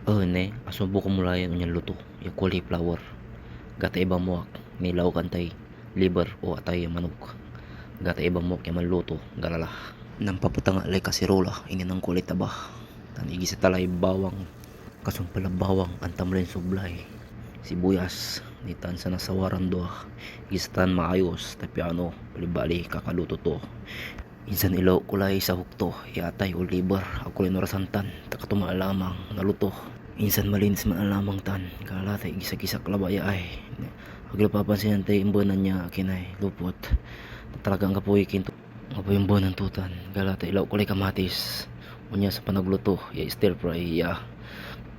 Ne, asubo ko mula yan unyang luto, yung cauliflower. Gata ibang muwak, nilaw kantay, liver o atay yung manok. Gata ibang muwak yung manluto, galala. Nampaputang alay kasirola, ininang kulit taba. Tanigi sa talay bawang, kasumpala bawang, antamlin sublay. Sibuyas, nitan sa nasawaran doa. Gistan maayos, tapi ano, bali-bali kakaluto to. Insan ilaw kulay sa hukto, iatay o liver, ako rin orasantan, takatuma lamang, naluto. Insan malinis man lamang tan, kalatay, gisa-gisa kalabaya ay. Agla papansin tay imbunan niya kinay, lupot. Talagang kapoy kinto, kapoy imbunan tutan, kalatay ilaw kulay kamatis. Unya sa panagluto, ya stir fry, ya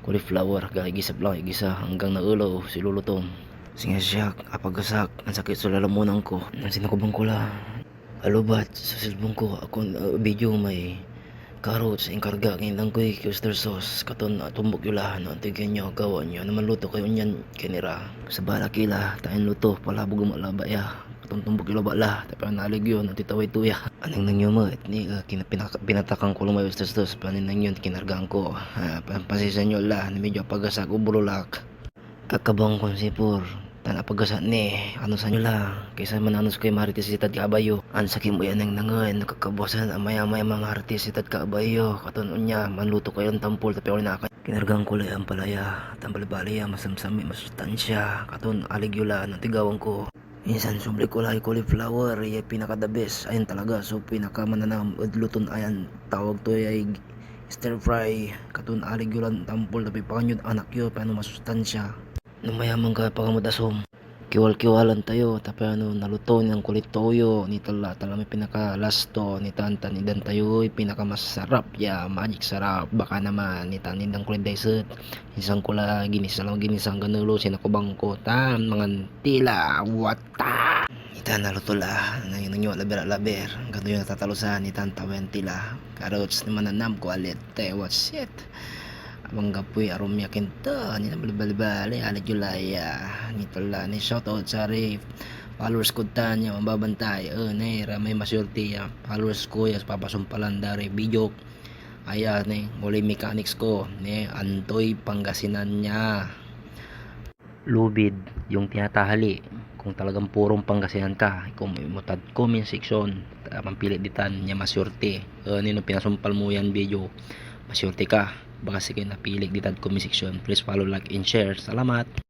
cauliflower, gisa lang, gisa hanggang naulaw, silulutong. Singasyak, apagasak, ang sakit sa lalamunan ko, ang sinakubang ko lang. Alubat sa cellphone ko ako video may carrots inkarga kinang koy oyster sauce katon tumbok yulahan ang tigyan nyo gawan nyo naman luto kayo nyan kinira sa bala kila tayo luto palabog malaba ya katon tumbok yula bala tapi nalig yun ang titaway tuya anong nangyumat ni pinatakang ko lumay oyster sauce panin nang yun kinargaan ko pasisan nyo la na medyo pagasak ubululak kakabang konsipur tan apagasa ni ano sa nyo lang kaysa mananos kay marites sitad kaabayo an sakim mo yan ang nangan nakakabuasan amaya mga artis sitad kaabayo katon unya manluto kayo ng tampol tapi wala na kinargang kulay ang palaya tambalbalaya masamsami masustansya katon aligyula ng tigawang ko minsan subli kulay cauliflower ay pinaka the best ayun talaga so pinaka mananam udluton ayan tawag to ay stir fry katon aligyulan tampol tapi panyud anak yo paano masustansya numayaman ka pagamudasom kiwal-kiwalan tayo tapi ano naluto ng kulit toyo ni tala may pinaka lasto ni tantan idan tayo pinaka masarap ya magic sarap baka naman ni tanin ng kulit daiset isang kula ginisang ganulo sinakubang ko tan mga tila wata ita naluto la nangyo laber gano yung natatalusan ni tantawen tila carrots ni mananam ko alit what's it abang gapoy arom yakin to ni bali alat julaya ni tala ni shout out sa followers ko tan ya mababantay ne ramay masyurti ya followers ko ya papasumpalan dari video aya ne muli mechanics ko ne Antoy Pangasinan niya lubid yung tinatahali kung talagang purong Pangasinan ka kung mutad comment section mampili ditan niya masyurti nino pinasumpal mo yan video masyurti ka baka sige napilig ditad comment section please follow like and share salamat.